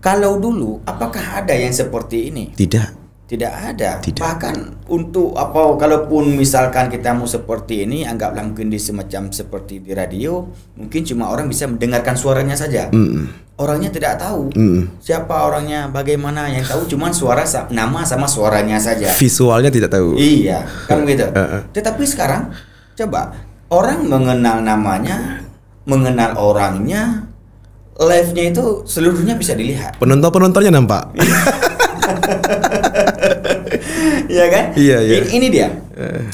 Kalau dulu, apakah ada yang seperti ini? Tidak ada. Bahkan untuk apa, kalaupun misalkan kita mau seperti ini, anggaplah mungkin di semacam seperti di radio, mungkin cuma orang bisa mendengarkan suaranya saja. Orangnya tidak tahu siapa orangnya, bagaimana, yang tahu cuma suara, nama sama suaranya saja. Visualnya tidak tahu. Iya, kan begitu. Tetapi sekarang coba orang mengenal namanya, mengenal orangnya, live-nya itu seluruhnya bisa dilihat. Penontonnya nampak. Iya kan? Iya. Ini dia.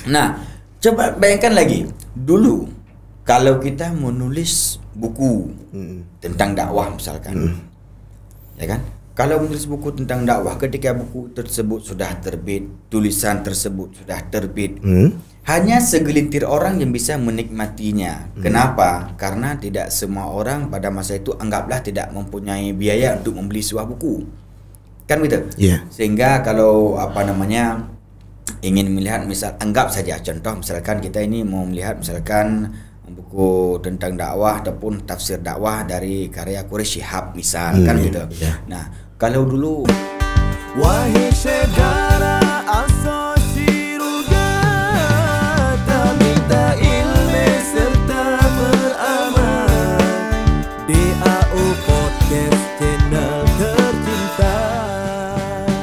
Nah, coba bayangkan lagi. Dulu kalau kita menulis buku tentang dakwah misalkan. Ya kan? Kalau menulis buku tentang dakwah, ketika buku tersebut sudah terbit, tulisan tersebut sudah terbit, hanya segelintir orang yang bisa menikmatinya. Kenapa? Karena tidak semua orang pada masa itu anggaplah tidak mempunyai biaya untuk membeli sebuah buku. Kan gitu. Sehingga kalau ingin melihat, misal anggap saja contoh, misalkan kita ini mau melihat misalkan buku tentang dakwah ataupun tafsir dakwah dari karya Quraisy Shihab misal, kan gitu. Nah, kalau dulu wahai saudara asasi surga, minta ilmu serta beramal, DAO Podcast channel tercinta.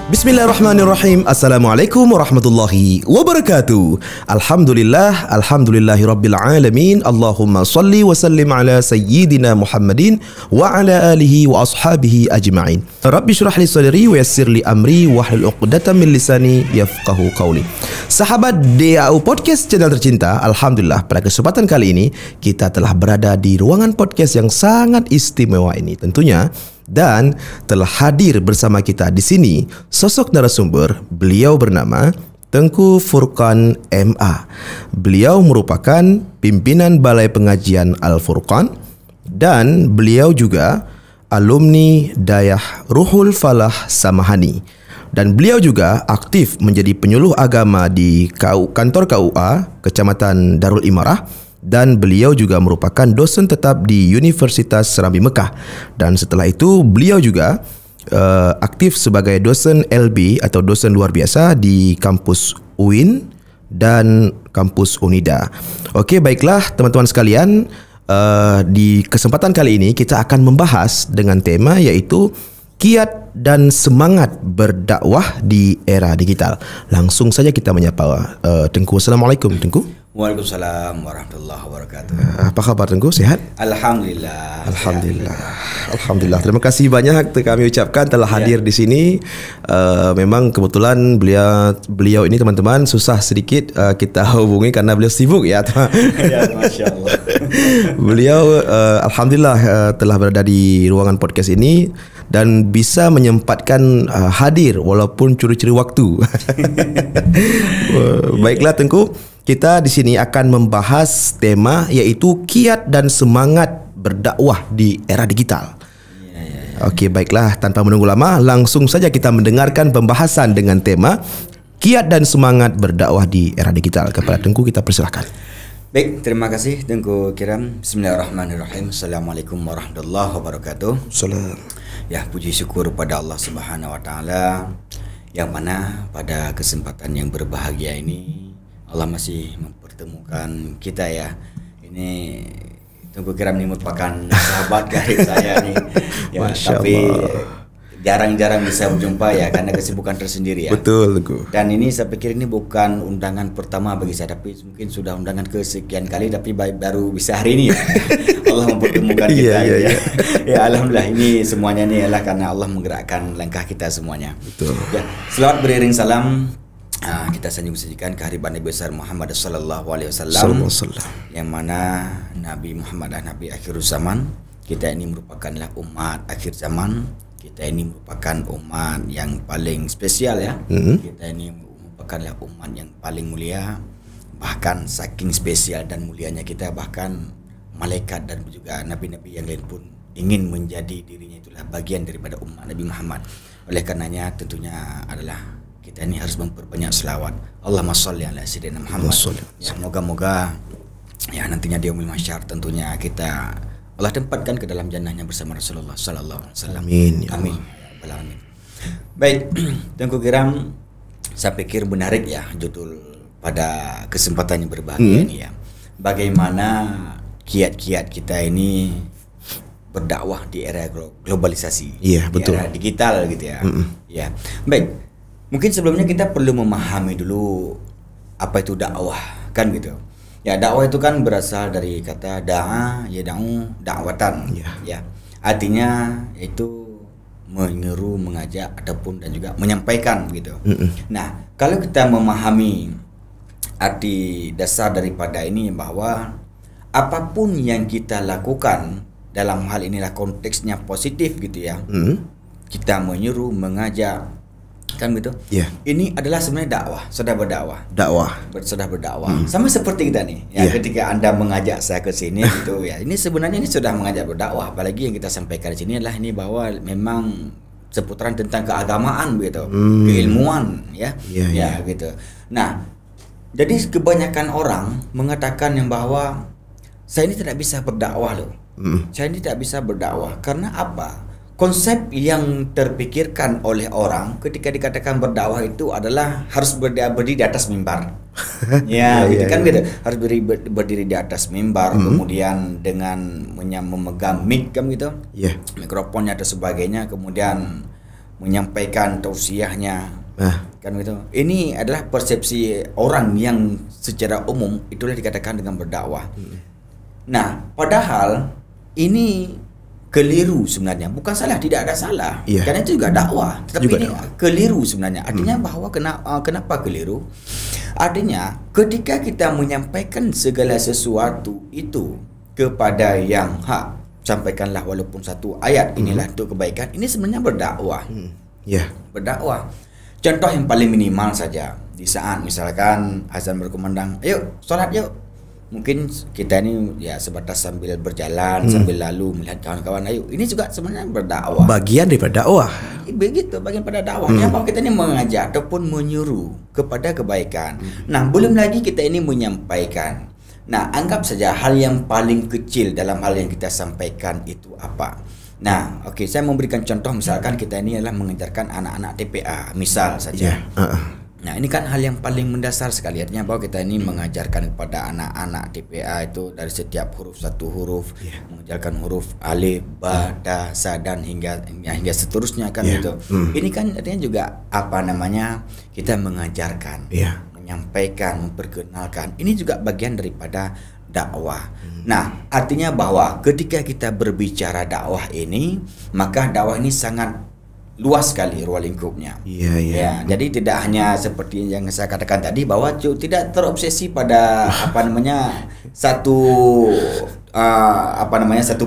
Bismillahirrahmanirrahim. Assalamualaikum warahmatullahi wabarakatuh. Alhamdulillahi rabbil alamin. Allahumma salli wa sallim ala sayyidina Muhammadin wa ala alihi wa ashabihi ajma'in. Rabbi syrah li sadri wa yassir li amri wahlul 'uqdatam min lisani yafqahu qawli. Sahabat DAO Podcast channel tercinta, alhamdulillah pada kesempatan kali ini kita telah berada di ruangan podcast yang sangat istimewa ini tentunya. Dan telah hadir bersama kita di sini sosok narasumber. Beliau bernama Tengku Furqan MA. Beliau merupakan pimpinan Balai Pengajian Al-Furqan dan beliau juga alumni Dayah Ruhul Falah Samahani. Dan beliau juga aktif menjadi penyuluh agama di kantor KUA Kecamatan Darul Imarah. Dan beliau juga merupakan dosen tetap di Universitas Serambi Mekah. Dan setelah itu beliau juga aktif sebagai dosen LB atau dosen luar biasa di kampus UIN dan kampus UNIDA. Okey, baiklah teman-teman sekalian, di kesempatan kali ini kita akan membahas dengan tema iaitu kiat dan semangat berdakwah di era digital. Langsung saja kita menyapa Tengku. Assalamualaikum Tengku. Waalaikumsalam warahmatullahi wabarakatuh. Apa kabar Tengku? Sehat? Alhamdulillah. Alhamdulillah. Terima kasih banyak kami ucapkan telah hadir di sini. Memang kebetulan beliau ini teman-teman susah sedikit kita hubungi karena beliau sibuk ya. Ya, Masya Allah. Beliau alhamdulillah telah berada di ruangan podcast ini dan bisa menyempatkan hadir walaupun curi-curi waktu. Baiklah Tengku, kita di sini akan membahas tema iaitu kiat dan semangat berdakwah di era digital. Okey, baiklah, tanpa menunggu lama, langsung saja kita mendengarkan pembahasan dengan tema kiat dan semangat berdakwah di era digital. Kepada Tengku kita persilahkan. Baik, terima kasih Tengku Kiram. Bismillahirrahmanirrahim. Assalamualaikum warahmatullahi wabarakatuh. Salam. Ya, puji syukur pada Allah Subhanahu wa taala yang mana pada kesempatan yang berbahagia ini Allah masih mempertemukan kita ya. Ini Tengku Kiram ini merupakan sahabat karib saya nih. Ya, tapi jarang-jarang bisa berjumpa ya karena kesibukan tersendiri ya. Betul Tengku. Dan ini saya pikir ini bukan undangan pertama bagi saya, tapi mungkin sudah undangan kesekian kali, tapi baru bisa hari ini ya. Allah mempertemukan kita ya. Ya alhamdulillah, ini semuanya ini adalah karena Allah menggerakkan langkah kita semuanya. Betul. Ya, selamat beriring salam. Kita sanjung sajikan kehadiran Nabi besar Muhammad sallallahu alaihi wasallam, yang mana Nabi Muhammad adalah Nabi akhir zaman. Kita ini merupakanlah umat akhir zaman. Kita ini merupakan umat yang paling spesial ya. Kita ini merupakanlah umat yang paling mulia. Bahkan saking spesial dan mulianya kita, bahkan malaikat dan juga nabi-nabi yang lain pun ingin menjadi dirinya itulah bagian daripada umat Nabi Muhammad. Oleh karenanya tentunya adalah kita ini harus memperbanyak selawat. Allahumma sholli ala sayyidina Muhammad. Ya, moga-moga ya nantinya di yaumil mahsyar tentunya kita Allah tempatkan ke dalam jannahnya bersama Rasulullah sallallahu alaihi wasallam. Amin. Ya Amin. Baik, Tengku Kiram, saya pikir menarik ya judul pada kesempatan yang berbahagia ini ya. Bagaimana kiat-kiat kita ini berdakwah di era globalisasi, Iya, betul. di era digital gitu ya. Ya, baik. Mungkin sebelumnya kita perlu memahami dulu apa itu dakwah, kan gitu. Ya, dakwah itu kan berasal dari kata da'a, yada'u, da'watan. Ya. Artinya itu menyeru, mengajak ataupun dan juga menyampaikan gitu. Nah, kalau kita memahami arti dasar daripada ini bahwa apapun yang kita lakukan dalam hal inilah konteksnya positif gitu ya. Kita menyeru, mengajak, kan gitu. Ini adalah sebenarnya dakwah, sudah berdakwah. Sudah berdakwah. Sama seperti kita nih. Ya, ketika Anda mengajak saya ke sini gitu ya. Ini sebenarnya ini sudah mengajak berdakwah. Apalagi yang kita sampaikan di sini adalah ini bahwa memang seputaran tentang keagamaan gitu, keilmuan ya. Ya gitu. Nah, jadi kebanyakan orang mengatakan yang bahwa saya ini tidak bisa berdakwah loh. Saya ini tidak bisa berdakwah karena apa? Konsep yang terpikirkan oleh orang ketika dikatakan berdakwah itu adalah harus berdiri di atas mimbar. Gitu kan gitu. Harus berdiri di atas mimbar, kemudian dengan memegang mic kan gitu. Mikrofonnya dan sebagainya, kemudian menyampaikan tausiahnya. Kan gitu. Ini adalah persepsi orang yang secara umum itulah dikatakan dengan berdakwah. Nah, padahal ini keliru sebenarnya, bukan salah, tidak ada salah, karena itu juga dakwah, tetapi juga ini keliru sebenarnya. Artinya bahwa kenapa keliru? Artinya ketika kita menyampaikan segala sesuatu itu kepada yang hak, sampaikanlah walaupun satu ayat, inilah untuk kebaikan, ini sebenarnya berdakwah. Berdakwah. Contoh yang paling minimal saja, di saat misalkan azan berkumandang, ayo sholat yuk. Mungkin kita ini ya sebatas sambil berjalan, sambil lalu melihat kawan-kawan, ayo. Ini juga sebenarnya berdakwah. Bagian daripada dakwah. Begitu, bagian pada dakwah. Bahwa kita ini mengajak ataupun menyuruh kepada kebaikan. Nah, belum lagi kita ini menyampaikan. Nah, anggap saja hal yang paling kecil dalam hal yang kita sampaikan itu apa. Nah, oke, saya memberikan contoh, misalkan kita ini adalah mengajarkan anak-anak TPA, misal saja. Nah, ini kan hal yang paling mendasar sekali, artinya bahwa kita ini mengajarkan kepada anak-anak TPA itu dari setiap huruf satu huruf, mengajarkan huruf alif, ba, da, sa, dan hingga seterusnya kan gitu. Ini kan artinya juga apa namanya, kita mengajarkan, menyampaikan, memperkenalkan. Ini juga bagian daripada dakwah. Nah, artinya bahwa ketika kita berbicara dakwah ini, maka dakwah ini sangat luas sekali ruang lingkupnya. Jadi tidak hanya seperti yang saya katakan tadi bahwa tidak terobsesi pada satu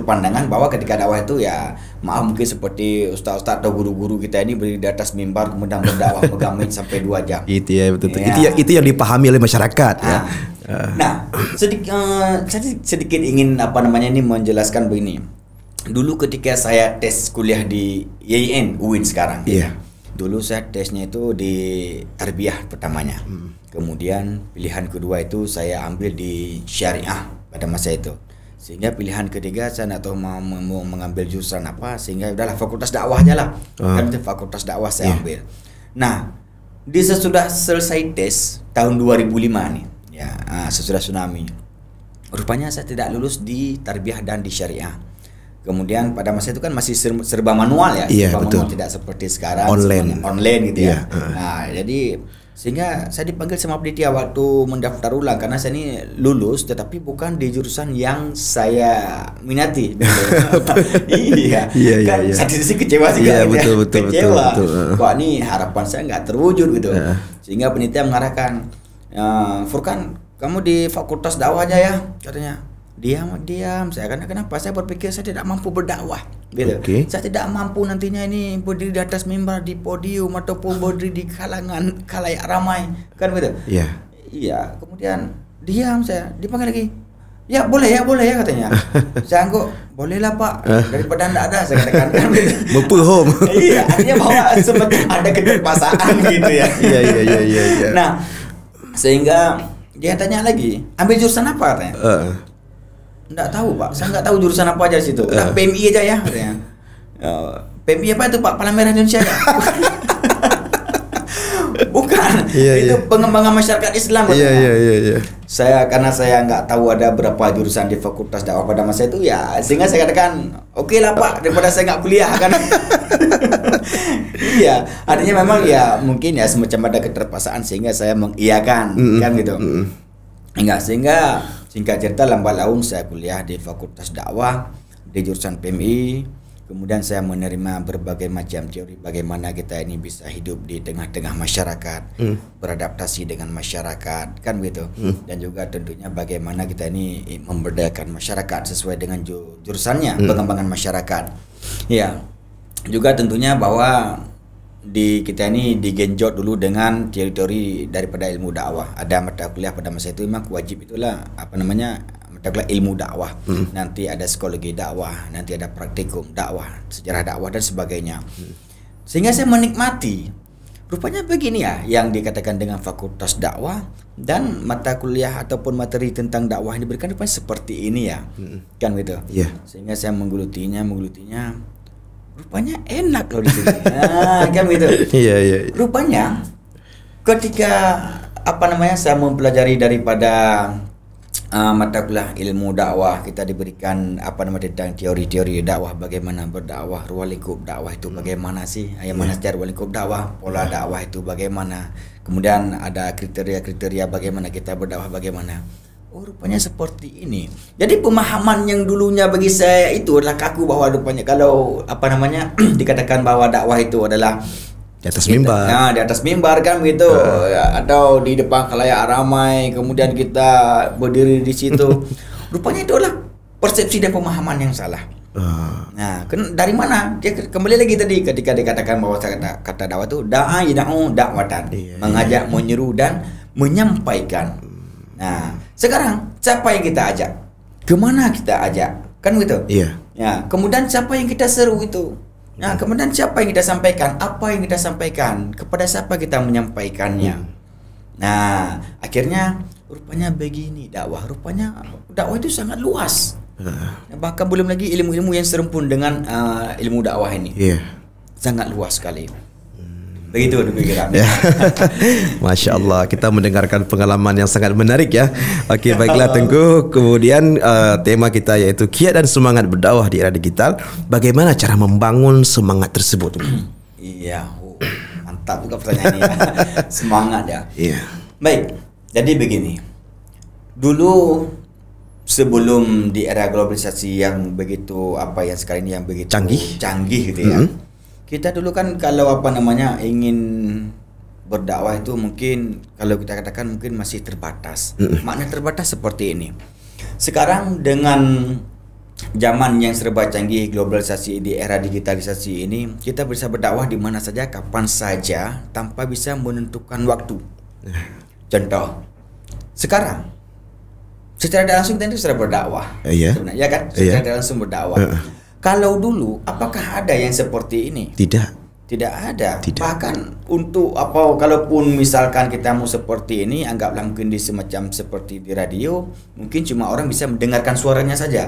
pandangan bahwa ketika dakwah itu ya maaf mungkin seperti ustaz-ustaz atau guru-guru kita ini berdiri di atas mimbar kemudian berdakwah pegang mic sampai 2 jam. Itu ya betul. Itu yang dipahami oleh masyarakat ya. Nah, sedikit ingin ini menjelaskan begini. Dulu ketika saya tes kuliah di YIN UIN sekarang, dulu saya tesnya itu di tarbiyah pertamanya, kemudian pilihan kedua itu saya ambil di syariah pada masa itu, sehingga pilihan ketiga saya tidak tahu mau mengambil jurusan apa, sehingga udahlah fakultas dakwah aja lah, kan itu fakultas dakwah saya ambil. Nah, di sesudah selesai tes tahun 2005 nih, sesudah tsunami, rupanya saya tidak lulus di tarbiyah dan di syariah. Kemudian pada masa itu kan masih serba manual ya, manual, tidak seperti sekarang online gitu ya. Nah, jadi sehingga saya dipanggil sama panitia waktu mendaftar ulang karena saya ini lulus tetapi bukan di jurusan yang saya minati. Saya sih kecewa sih betul. Wah, ini harapan saya nggak terwujud gitu. Sehingga panitia mengarahkan, Furkan, kamu di fakultas dakwah aja ya, katanya. Diam. Saya kenapa? Saya berpikir saya tidak mampu berdakwah. Gitu. Saya tidak mampu nantinya ini berdiri di atas mimbar, di podium ataupun berdiri di kalangan khalayak ramai, kan begitu? Iya. Kemudian diam saya, dipanggil lagi. Ya boleh ya katanya. Saya anggap bolehlah Pak, daripada anda ada saya katakan kan gitu. Home. Iya, artinya bahwa semacam ada keterpaksaan gitu ya. Iya. Nah, sehingga dia tanya lagi, ambil jurusan apa katanya? Enggak tahu Pak, saya enggak tahu jurusan apa aja di situ. PMI aja ya katanya. PMI apa itu Pak? Palang Merah Indonesia ya? Bukan. Iya, Itu iya. pengembangan masyarakat Islam. Iya. Karena saya nggak tahu ada berapa jurusan di Fakultas Dakwah pada masa itu ya, sehingga saya katakan oke lah Pak, daripada saya nggak kuliah kan. Iya, artinya memang ya mungkin ya semacam ada keterpaksaan sehingga saya mengiyakan kan gitu. Enggak, sehingga singkat cerita lambat laun saya kuliah di Fakultas Dakwah di jurusan PMI. Kemudian saya menerima berbagai macam teori bagaimana kita ini bisa hidup di tengah-tengah masyarakat, beradaptasi dengan masyarakat, kan begitu. Dan juga tentunya bagaimana kita ini memberdayakan masyarakat sesuai dengan jurusannya, pengembangan masyarakat. Ya, juga tentunya bahwa kita ini digenjot dulu dengan teori-teori daripada ilmu dakwah. Ada mata kuliah pada masa itu memang wajib itulah mata kuliah ilmu dakwah. Nanti ada psikologi dakwah, nanti ada praktikum dakwah, sejarah dakwah dan sebagainya. Sehingga saya menikmati. Rupanya begini ya yang dikatakan dengan fakultas dakwah dan mata kuliah ataupun materi tentang dakwah yang diberikan rupanya seperti ini ya. Kan gitu. Iya. Sehingga saya menggelutinya. Rupanya enak loh di sini. Nah, kan gitu. Iya. Rupanya ketika saya mempelajari daripada mata kuliah ilmu dakwah, kita diberikan tentang teori-teori dakwah, bagaimana berdakwah, ruang lingkup dakwah itu bagaimana sih, mana secara ruang lingkup dakwah, pola dakwah itu bagaimana, kemudian ada kriteria-kriteria bagaimana kita berdakwah bagaimana. Oh, rupanya seperti ini. Jadi pemahaman yang dulunya bagi saya itu adalah kaku, bahwa rupanya kalau dikatakan bahwa dakwah itu adalah Di atas mimbar. Nah, di atas mimbar kan begitu, atau di depan khalayak ramai, kemudian kita berdiri di situ. Rupanya itu adalah persepsi dan pemahaman yang salah. Nah, dari mana? Dia kembali lagi tadi ketika dikatakan bahwa kata dakwah itu dakwatan, mengajak, menyeru dan menyampaikan. Nah, sekarang siapa yang kita ajak? Kemana kita ajak? Kan begitu? Iya. Ya, kemudian siapa yang kita seru itu? Nah, kemudian siapa yang kita sampaikan? Apa yang kita sampaikan? Kepada siapa kita menyampaikannya? Nah, akhirnya rupanya begini dakwah. Rupanya dakwah itu sangat luas. Bahkan belum lagi ilmu-ilmu yang serempun dengan ilmu dakwah ini. Iya. Sangat luas sekali. Begitu demikian. Ya. Masya Allah, kita mendengarkan pengalaman yang sangat menarik ya. Okey, baiklah Tengku. Kemudian tema kita yaitu kiat dan semangat berdakwah di era digital. Bagaimana cara membangun semangat tersebut? Iya, mantap juga pertanyaan ini. Semangat ya. Iya. Baik, jadi begini. Dulu sebelum di era globalisasi yang begitu yang sekarang ini yang begitu canggih gitu ya. Kita dulu kan kalau ingin berdakwah itu mungkin kalau kita katakan mungkin masih terbatas. Makna terbatas seperti ini. Sekarang dengan zaman yang serba canggih, globalisasi, di era digitalisasi ini, kita bisa berdakwah di mana saja, kapan saja, tanpa bisa menentukan waktu. Contoh, sekarang secara langsung kita sudah berdakwah. Sebenarnya kan secara langsung berdakwah. Kalau dulu, apakah ada yang seperti ini? Tidak ada. Bahkan untuk kalaupun misalkan kita mau seperti ini, anggaplah mungkin di semacam seperti di radio, mungkin cuma orang bisa mendengarkan suaranya saja.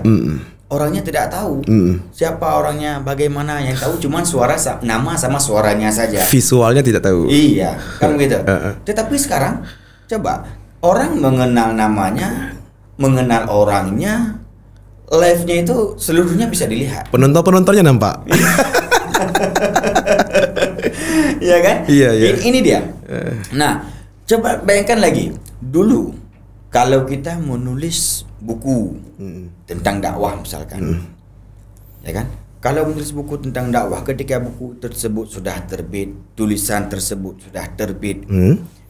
Orangnya tidak tahu siapa orangnya, bagaimana, yang tahu cuma nama sama suaranya saja. Visualnya tidak tahu. Iya, kan begitu. Tetapi sekarang coba orang mengenal namanya, mengenal orangnya, live-nya itu seluruhnya bisa dilihat. Penontonnya nampak. Iya kan? Iya. Ini dia. Nah, coba bayangkan lagi. Dulu kalau kita menulis buku tentang dakwah misalkan. Ya kan? Kalau menulis buku tentang dakwah, ketika buku tersebut sudah terbit, tulisan tersebut sudah terbit,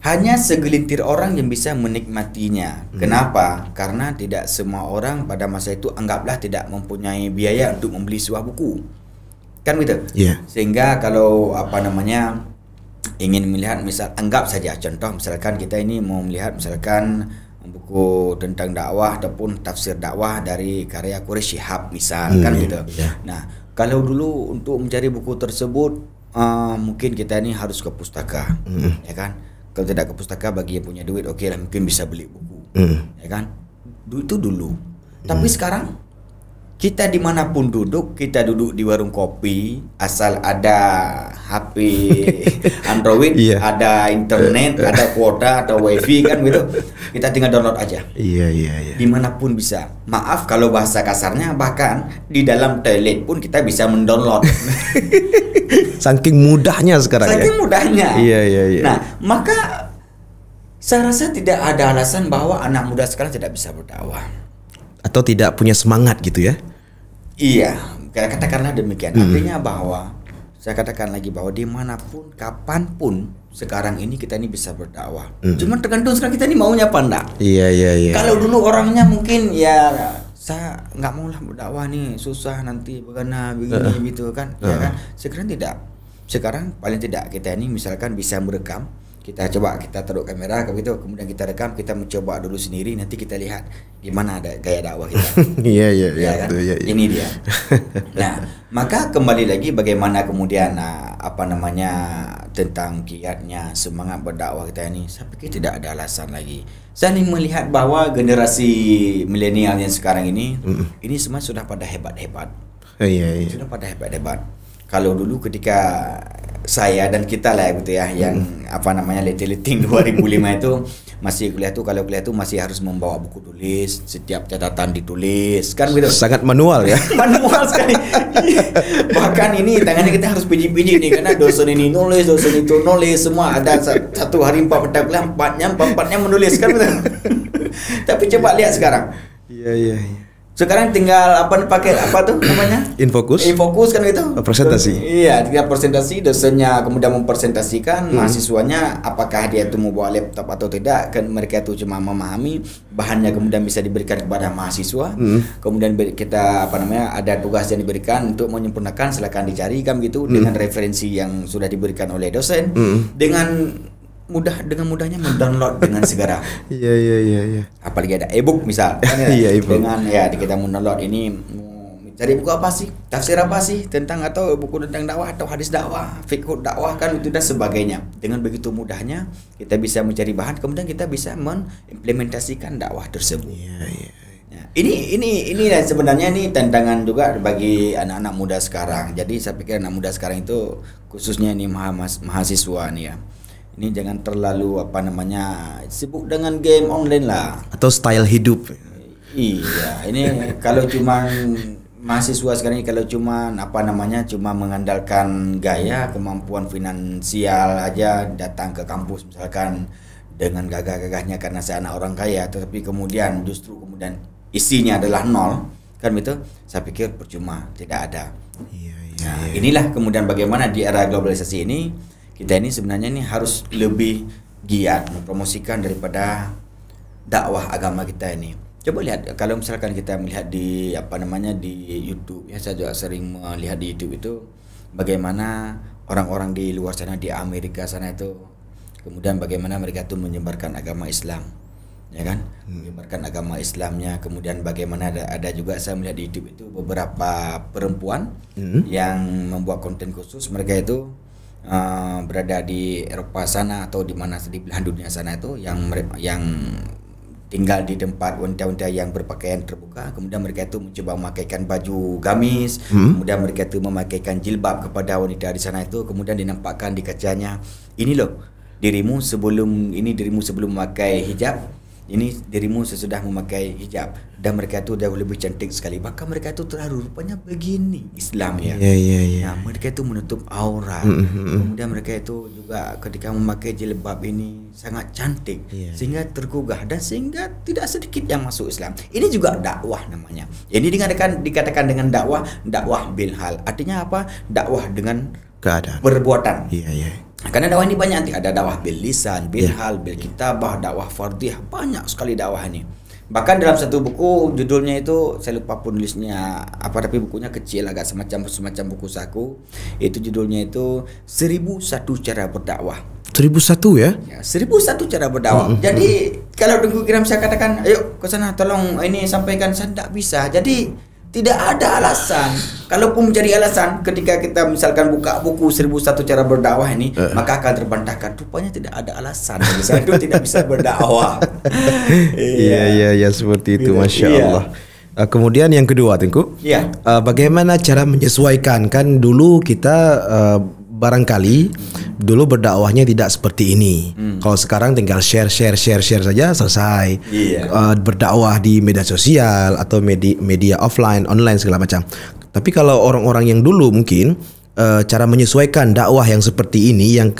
hanya segelintir orang yang bisa menikmatinya. Kenapa? Karena tidak semua orang pada masa itu anggaplah tidak mempunyai biaya untuk membeli sebuah buku. Kan begitu? Sehingga kalau ingin melihat, anggap saja contoh, misalkan kita ini mau melihat misalkan buku tentang dakwah ataupun tafsir dakwah dari karya Quraisy Shihab kan gitu. Nah, kalau dulu untuk mencari buku tersebut mungkin kita ini harus ke pustaka, ya kan? Kalau tidak ke pustaka, bagi yang punya duit, oke lah mungkin bisa beli buku, ya kan? Itu dulu. Tapi sekarang kita dimanapun duduk, kita duduk di warung kopi, asal ada HP Android, ada internet, ada kuota atau wifi kan gitu, kita tinggal download aja. Iya. Dimanapun bisa. Maaf kalau bahasa kasarnya, bahkan di dalam toilet pun kita bisa mendownload. Saking mudahnya sekarang. Saking mudahnya. Iya. Nah, maka saya rasa tidak ada alasan bahwa anak muda sekarang tidak bisa berdakwah atau tidak punya semangat gitu ya. Iya, katakanlah demikian. Artinya bahwa saya katakan lagi bahwa dimanapun, kapanpun sekarang ini kita ini bisa berdakwah. Cuma tergantung sekarang kita ini maunya apa enggak. Iya. Kalau dulu orangnya mungkin ya saya nggak mau lah berdakwah nih, susah nanti begini gitu kan, ya kan. Sekarang tidak. Sekarang paling tidak kita ini misalkan bisa merekam. Kita coba kita taruh kamera gitu, kemudian kita rekam, kita mencoba dulu sendiri, nanti kita lihat gimana ada gaya dakwah kita. Iya kan? Ini dia. Nah, maka kembali lagi bagaimana kemudian tentang kiatnya semangat berdakwah kita ini, saya pikir tidak ada alasan lagi. Saya ingin melihat bahwa generasi milenial yang sekarang ini semua sudah pada hebat-hebat. Iya. Sudah pada hebat-hebat. Kalau dulu ketika saya dan kita lah gitu ya, yang leting 2005 itu masih kuliah tuh, kalau kuliah tuh masih harus membawa buku tulis, setiap catatan ditulis kan gitu. Sangat manual ya. Manual sekali. Bahkan ini tangannya kita harus pijit-pijit nih, karena dosen ini nulis, dosen itu nulis, semua ada satu hari 4 mata kuliah, empatnya menulis kan gitu. Tapi coba lihat sekarang. Iya. Sekarang tinggal pakai Infokus kan gitu. Presentasi. Iya, tinggal presentasi, dosennya kemudian mempresentasikan, mahasiswanya apakah dia itu mau bawa laptop atau tidak, kan mereka itu cuma memahami, bahannya kemudian bisa diberikan kepada mahasiswa. Kemudian kita ada tugas yang diberikan untuk menyempurnakan, silakan dicari kan gitu, dengan referensi yang sudah diberikan oleh dosen, dengan mudahnya mendownload dengan segera. Iya. Apalagi ada e-book misal. Iya, e-book. Dengan kita mendownload ini, cari buku apa sih? Tafsir apa sih tentang, atau buku tentang dakwah atau hadis dakwah, fikih dakwah kan itu dan sebagainya. Dengan begitu mudahnya kita bisa mencari bahan, kemudian kita bisa mengimplementasikan dakwah tersebut. Iya. Nah, ini sebenarnya ini tantangan juga bagi anak-anak muda sekarang. Jadi saya pikir anak muda sekarang itu khususnya ini mahasiswa nih ya. Ini jangan terlalu sibuk dengan game online lah, atau style hidup. Iya, ini kalau cuma mahasiswa sekarang ini kalau cuma cuma mengandalkan gaya, kemampuan finansial aja, datang ke kampus misalkan dengan gagah-gagahnya karena saya anak orang kaya, tetapi kemudian isinya adalah nol kan itu, saya pikir percuma, tidak ada. Nah, inilah kemudian bagaimana di era globalisasi ini kita ini sebenarnya ini harus lebih giat mempromosikan daripada dakwah agama kita ini. Coba lihat, kalau misalkan kita melihat di di YouTube ya, saya juga sering melihat di YouTube itu bagaimana orang-orang di luar sana, di Amerika sana itu, kemudian bagaimana mereka itu menyebarkan agama Islam, ya kan? Menyebarkan agama Islamnya, kemudian bagaimana ada juga saya melihat di YouTube itu beberapa perempuan yang membuat konten khusus, mereka itu berada di Eropa sana atau di mana di belahan dunia sana itu, yang tinggal di tempat wanita-wanita yang berpakaian terbuka, kemudian mereka itu mencoba memakaikan baju gamis, kemudian mereka itu memakaikan jilbab kepada wanita di sana itu, kemudian dinampakkan di kacanya, ini loh dirimu sebelum memakai hijab, ini dirimu sesudah memakai hijab, dan mereka itu jauh lebih cantik sekali, bahkan mereka itu terharu, rupanya begini Islam ya. Nah, mereka itu menutup aurat, kemudian mereka itu juga ketika memakai jilbab ini sangat cantik, sehingga tergugah, dan sehingga tidak sedikit yang masuk Islam. Ini juga dakwah namanya. Jadi dikatakan dengan dakwah bil hal, artinya apa? Dakwah dengan keadaan, perbuatan. Karena dakwah ini banyak, ada dakwah bil lisan, bil hal, bil kitabah, dakwah fardhiyah, banyak sekali dakwah ini. Bahkan dalam satu buku judulnya itu saya lupa penulisnya apa, tapi bukunya kecil agak semacam buku saku. Itu judulnya itu 1001 cara berdakwah. 1001 ya? 1001 cara berdakwah. Jadi kalau kiram saya katakan, ayo ke sana tolong ini sampaikan, saya tidak bisa. Jadi tidak ada alasan. Kalaupun menjadi alasan ketika kita misalkan buka buku 1001 cara berdakwah ini, maka akan terbantahkan. Rupanya tidak ada alasan bagi saya itu tidak bisa berdakwah. Iya seperti itu, Masya Allah. Kemudian yang kedua, Tengku, Ya. bagaimana cara menyesuaikan? Kan dulu kita barangkali dulu berdakwahnya tidak seperti ini. Kalau sekarang tinggal share saja selesai. Iya. Berdakwah di media sosial atau media offline, online segala macam. Tapi kalau orang-orang yang dulu mungkin cara menyesuaikan dakwah yang seperti ini, yang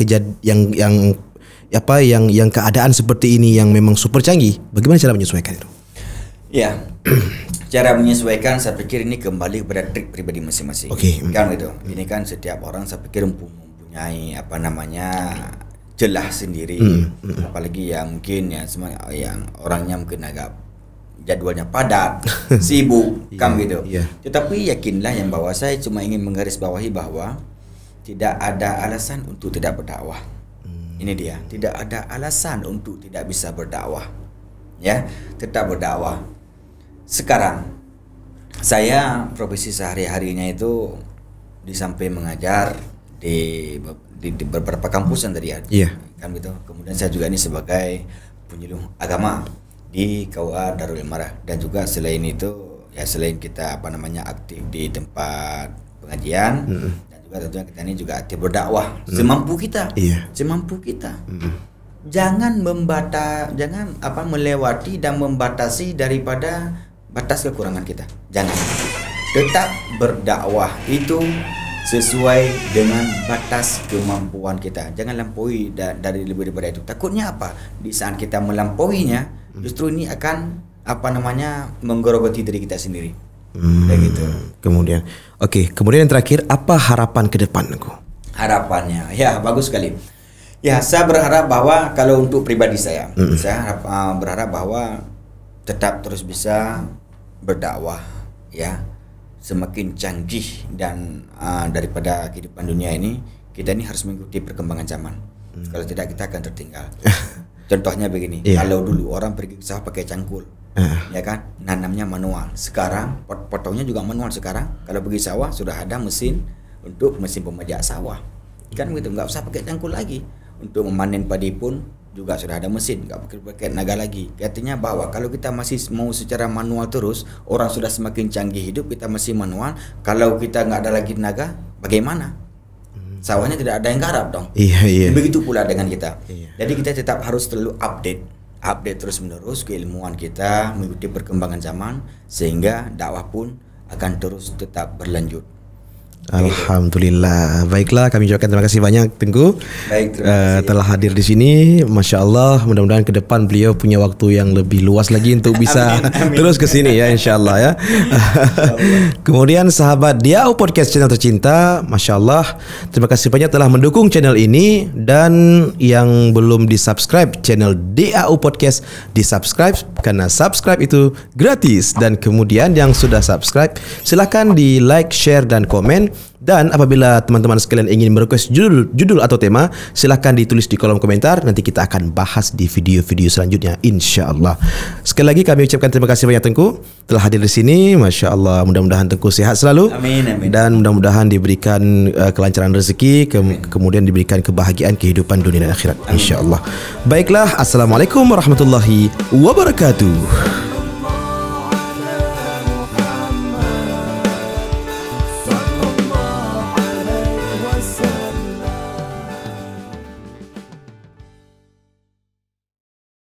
keadaan seperti ini yang memang super canggih, bagaimana cara menyesuaikan itu? Ya, cara menyesuaikan saya pikir ini kembali kepada trik pribadi masing-masing. Oke. Kan gitu. Ini kan setiap orang saya pikir mempunyai celah sendiri. Apalagi yang mungkin yang orangnya mungkin agak jadwalnya padat, sibuk, kan gitu. Tetapi yakinlah yang bahwa saya cuma ingin menggarisbawahi bahwa tidak ada alasan untuk tidak berdakwah. Ini dia, tidak ada alasan untuk tidak bisa berdakwah. Ya, tetap berdakwah. Sekarang saya profesi sehari-harinya itu di samping mengajar di beberapa kampusan tadi ya. Kan gitu. Kemudian saya juga ini sebagai penyuluh agama di KUA Darul Imarah, dan juga selain itu ya selain kita aktif di tempat pengajian dan juga tentunya kita ini juga aktif berdakwah semampu kita. Semampu kita. Jangan melewati dan membatasi daripada batas kekurangan kita. Jangan. Tetap berdakwah itu sesuai dengan batas kemampuan kita. Jangan lampaui dari lebih daripada itu. Takutnya apa? Di saat kita melampauinya, justru ini akan menggerogoti diri kita sendiri. Begitu. Kemudian yang terakhir, apa harapan ke depan? Harapannya, ya bagus sekali. Ya, saya berharap bahwa kalau untuk pribadi saya berharap bahwa tetap terus bisa berdakwah, ya. Semakin canggih dan daripada kehidupan dunia ini, kita ini harus mengikuti perkembangan zaman. Kalau tidak kita akan tertinggal. Contohnya begini, kalau dulu orang pergi ke sawah pakai cangkul, ya kan, nanamnya manual. Sekarang potongnya juga manual. Sekarang kalau pergi sawah sudah ada mesin pemajak sawah, kan gitu, nggak usah pakai cangkul lagi. Untuk memanen padi pun juga sudah ada mesin, nggak pakai tenaga lagi. Artinya bahwa kalau kita masih mau secara manual terus, orang sudah semakin canggih hidup, kita masih manual. Kalau kita nggak ada lagi tenaga, bagaimana? Sawahnya tidak ada yang garap dong. Begitu pula dengan kita. Jadi kita tetap harus selalu update terus menerus keilmuan kita, mengikuti perkembangan zaman, sehingga dakwah pun akan terus tetap berlanjut. Alhamdulillah. Baiklah, kami ucapkan terima kasih banyak Tengku. Baik, terima kasih. Telah hadir di sini. Masya Allah. Mudah-mudahan ke depan beliau punya waktu yang lebih luas lagi untuk bisa amin. Terus ke sini ya, insya Allah ya. Kemudian sahabat DAU Podcast channel tercinta, Masya Allah, terima kasih banyak telah mendukung channel ini. Dan yang belum di-subscribe channel DAU Podcast, di-subscribe karena subscribe itu gratis. Dan kemudian yang sudah subscribe, silakan di like, share dan komen. Dan apabila teman-teman sekalian ingin merequest judul atau tema, silahkan ditulis di kolom komentar. Nanti kita akan bahas di video-video selanjutnya, insya-Allah. Sekali lagi kami ucapkan terima kasih banyak Tengku telah hadir di sini. Masya Allah, mudah-mudahan Tengku sehat selalu. Amin. Dan mudah-mudahan diberikan kelancaran rezeki, kemudian diberikan kebahagiaan kehidupan dunia dan akhirat, insya-Allah. Baiklah, assalamualaikum warahmatullahi wabarakatuh.